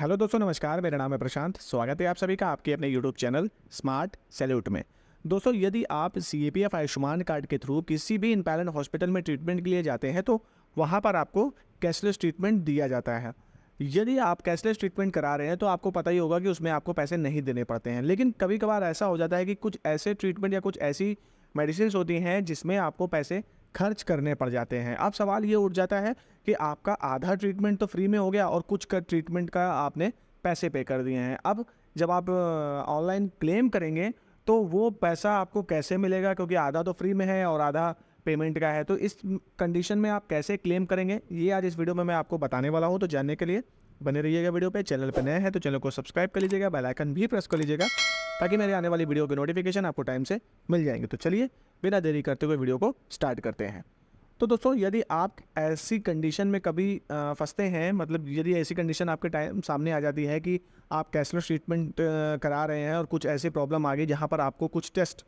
Hello दोस्तों, नमस्कार। मेरा नाम है प्रशांत। स्वागत है आप सभी का आपके अपने यूट्यूब चैनल स्मार्ट सैल्यूट में। दोस्तों, यदि आप सीएपीएफ आयुष्मान कार्ड के थ्रू किसी भी इम्पैनल्ड हॉस्पिटल में ट्रीटमेंट के लिए जाते हैं तो वहाँ पर आपको कैशलेस ट्रीटमेंट दिया जाता है। यदि आप कैशलेस ट्रीटमेंट करा रहे हैं तो आपको पता ही होगा कि उसमें आपको पैसे नहीं देने पड़ते हैं, लेकिन कभी कभार ऐसा हो जाता है कि कुछ ऐसे ट्रीटमेंट या कुछ ऐसी मेडिसिन होती हैं जिसमें आपको पैसे खर्च करने पड़ जाते हैं। अब सवाल ये उठ जाता है कि आपका आधा ट्रीटमेंट तो फ्री में हो गया और कुछ का ट्रीटमेंट का आपने पैसे पे कर दिए हैं। अब जब आप ऑनलाइन क्लेम करेंगे तो वो पैसा आपको कैसे मिलेगा, क्योंकि आधा तो फ्री में है और आधा पेमेंट का है। तो इस कंडीशन में आप कैसे क्लेम करेंगे, ये आज इस वीडियो में मैं आपको बताने वाला हूँ। तो जानने के लिए बने रहिएगा वीडियो पे। चैनल पे नए हैं तो चैनल को सब्सक्राइब कर लीजिएगा, बेल आइकन भी प्रेस कर लीजिएगा ताकि मेरे आने वाली वीडियो की नोटिफिकेशन आपको टाइम से मिल जाएंगे। तो चलिए बिना देरी करते हुए वीडियो को स्टार्ट करते हैं। तो दोस्तों, यदि आप ऐसी कंडीशन में कभी फंसते हैं, मतलब यदि ऐसी कंडीशन आपके टाइम सामने आ जाती है कि आप कैशलेस ट्रीटमेंट करा रहे हैं और कुछ ऐसी प्रॉब्लम आ गई जहाँ पर आपको कुछ टेस्ट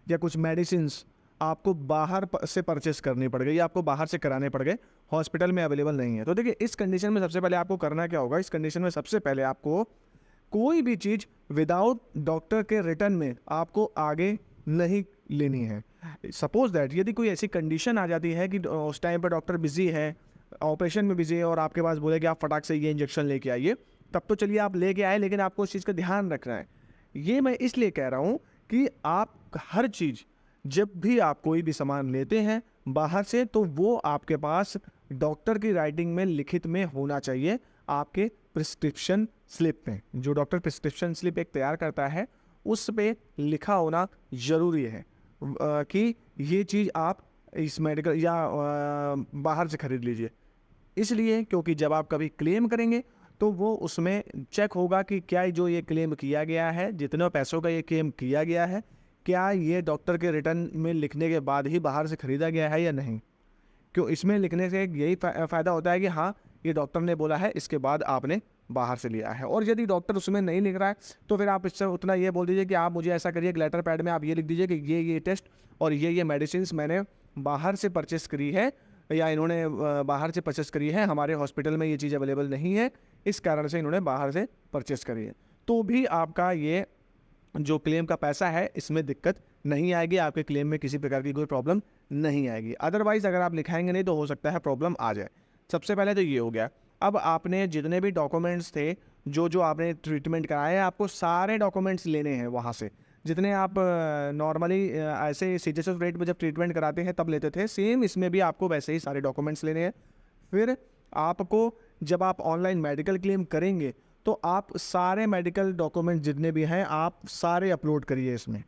या कुछ मेडिसिन्स आपको बाहर से परचेस करनी पड़ गई या आपको बाहर से कराने पड़ गए, हॉस्पिटल में अवेलेबल नहीं है, तो देखिए इस कंडीशन में सबसे पहले आपको करना क्या होगा। इस कंडीशन में सबसे पहले आपको कोई भी चीज़ विदाउट डॉक्टर के रिटर्न में आपको आगे नहीं लेनी है। सपोज दैट यदि कोई ऐसी कंडीशन आ जाती है कि उस टाइम पर डॉक्टर बिजी है, ऑपरेशन में बिजी है और आपके पास बोले कि आप फटाक से ये इंजेक्शन लेके आइए, तब तो चलिए आप लेके आए, लेकिन आपको उस चीज़ का ध्यान रखना है। ये मैं इसलिए कह रहा हूँ कि आप हर चीज़, जब भी आप कोई भी सामान लेते हैं बाहर से, तो वो आपके पास डॉक्टर की राइटिंग में लिखित में होना चाहिए, आपके प्रिस्क्रिप्शन स्लिप में। जो डॉक्टर प्रिस्क्रिप्शन स्लिप एक तैयार करता है उस पे लिखा होना ज़रूरी है कि ये चीज़ आप इस मेडिकल या बाहर से ख़रीद लीजिए। इसलिए क्योंकि जब आप कभी क्लेम करेंगे तो वो उसमें चेक होगा कि क्या जो ये क्लेम किया गया है, जितने पैसों का ये क्लेम किया गया है, क्या ये डॉक्टर के रिटर्न में लिखने के बाद ही बाहर से ख़रीदा गया है या नहीं। क्यों इसमें लिखने से यही फ़ायदा होता है कि हाँ, ये डॉक्टर ने बोला है, इसके बाद आपने बाहर से लिया है। और यदि डॉक्टर उसमें नहीं लिख रहा है तो फिर आप इससे उतना ये बोल दीजिए कि आप मुझे ऐसा करिए कि लेटर पैड में आप ये लिख दीजिए कि ये टेस्ट और ये मेडिसिन मैंने बाहर से परचेस करी है या इन्होंने बाहर से परचेस करी है, हमारे हॉस्पिटल में ये चीज़ अवेलेबल नहीं है, इस कारण से इन्होंने बाहर से परचेस करी है। तो भी आपका ये जो क्लेम का पैसा है इसमें दिक्कत नहीं आएगी, आपके क्लेम में किसी प्रकार की कोई प्रॉब्लम नहीं आएगी। अदरवाइज़ अगर आप लिखाएंगे नहीं तो हो सकता है प्रॉब्लम आ जाए। सबसे पहले तो ये हो गया। अब आपने जितने भी डॉक्यूमेंट्स थे, जो आपने ट्रीटमेंट कराए हैं, आपको सारे डॉक्यूमेंट्स लेने हैं वहाँ से। जितने आप नॉर्मली ऐसे सीजीएचएस रेट में जब ट्रीटमेंट कराते हैं तब लेते थे, सेम इसमें भी आपको वैसे ही सारे डॉक्यूमेंट्स लेने हैं। फिर आपको जब आप ऑनलाइन मेडिकल क्लेम करेंगे तो आप सारे मेडिकल डॉक्यूमेंट जितने भी हैं आप सारे अपलोड करिए इसमें,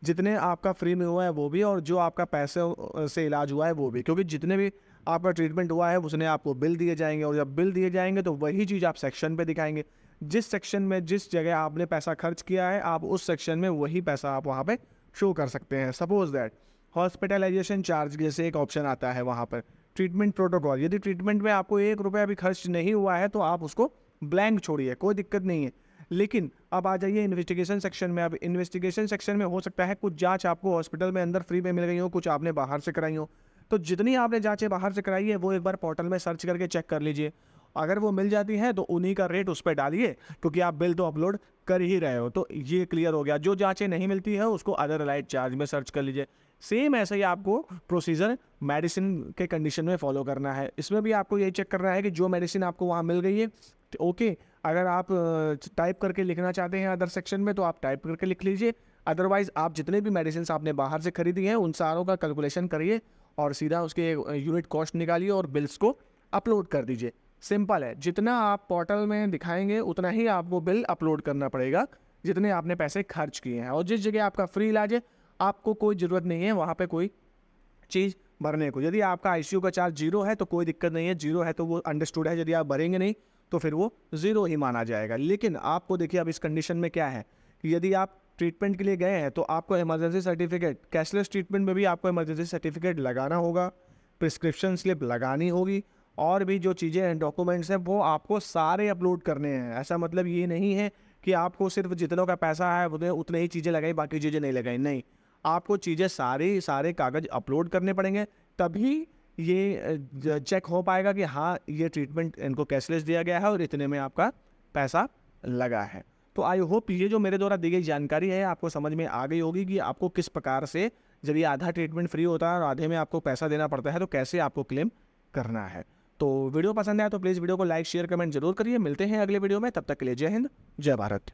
जितने आपका फ्री में हुआ है वो भी और जो आपका पैसे से इलाज हुआ है वो भी, क्योंकि जितने भी आपका ट्रीटमेंट हुआ है उसने आपको बिल दिए जाएंगे और जब बिल दिए जाएंगे तो वही चीज़ आप सेक्शन पे दिखाएंगे। जिस सेक्शन में जिस जगह आपने पैसा खर्च किया है आप उस सेक्शन में वही पैसा आप वहाँ पे शो कर सकते हैं। सपोज दैट हॉस्पिटलाइजेशन चार्ज जैसे एक ऑप्शन आता है वहाँ पर, ट्रीटमेंट प्रोटोकॉल, यदि ट्रीटमेंट में आपको 1 रुपया भी खर्च नहीं हुआ है तो आप उसको ब्लैंक छोड़िए, कोई दिक्कत नहीं है। लेकिन अब आ जाइए इन्वेस्टिगेशन सेक्शन में। अब इन्वेस्टिगेशन सेक्शन में हो सकता है कुछ जांच आपको हॉस्पिटल में अंदर फ्री में मिल गई हो, कुछ आपने बाहर से कराई हो, तो जितनी आपने जांचें बाहर से कराई है वो एक बार पोर्टल में सर्च करके चेक कर लीजिए। अगर वो मिल जाती हैं तो उन्हीं का रेट उस पर डालिए, क्योंकि आप बिल तो अपलोड कर ही रहे हो। तो ये क्लियर हो गया। जो जांचें नहीं मिलती है उसको अदर लाइट चार्ज में सर्च कर लीजिए। सेम ऐसे ही आपको प्रोसीजर मेडिसिन के कंडीशन में फॉलो करना है। इसमें भी आपको ये चेक करना है कि जो मेडिसिन आपको वहाँ मिल गई है, ओके, अगर आप टाइप करके लिखना चाहते हैं अदर सेक्शन में तो आप टाइप करके लिख लीजिए। अदरवाइज आप जितने भी मेडिसिन आपने बाहर से खरीदी हैं उन सारों का कैलकुलेशन करिए और सीधा उसके यूनिट कॉस्ट निकालिए और बिल्स को अपलोड कर दीजिए। सिंपल है। जितना आप पोर्टल में दिखाएंगे उतना ही आपको बिल अपलोड करना पड़ेगा, जितने आपने पैसे खर्च किए हैं। और जिस जगह आपका फ्री इलाज है आपको कोई ज़रूरत नहीं है वहाँ पे कोई चीज़ भरने को। यदि आपका आईसीयू का चार्ज 0 है तो कोई दिक्कत नहीं है, 0 है तो वो अंडरस्टूड है। यदि आप भरेंगे नहीं तो फिर वो 0 ही माना जाएगा। लेकिन आपको देखिए अब इस कंडीशन में क्या है कि यदि आप ट्रीटमेंट के लिए गए हैं तो आपको इमरजेंसी सर्टिफिकेट, कैशलेस ट्रीटमेंट में भी आपको इमरजेंसी सर्टिफिकेट लगाना होगा, प्रिस्क्रिप्शन स्लिप लगानी होगी और भी जो चीज़ें हैं डॉक्यूमेंट्स हैं वो आपको सारे अपलोड करने हैं। ऐसा मतलब ये नहीं है कि आपको सिर्फ जितनों का पैसा है उतने ही चीज़ें लगाई, बाकी चीज़ें नहीं लगाई। नहीं, आपको चीज़ें सारे कागज़ अपलोड करने पड़ेंगे, तभी ये चेक हो पाएगा कि हाँ ये ट्रीटमेंट इनको कैशलेस दिया गया है और इतने में आपका पैसा लगा है। तो आई होप ये जो मेरे द्वारा दी गई जानकारी है आपको समझ में आ गई होगी कि आपको किस प्रकार से जब ये आधा ट्रीटमेंट फ्री होता है और आधे में आपको पैसा देना पड़ता है तो कैसे आपको क्लेम करना है। तो वीडियो पसंद आया तो प्लीज़ वीडियो को लाइक शेयर कमेंट जरूर करिए। मिलते हैं अगले वीडियो में, तब तक के लिए जय हिंद जय भारत।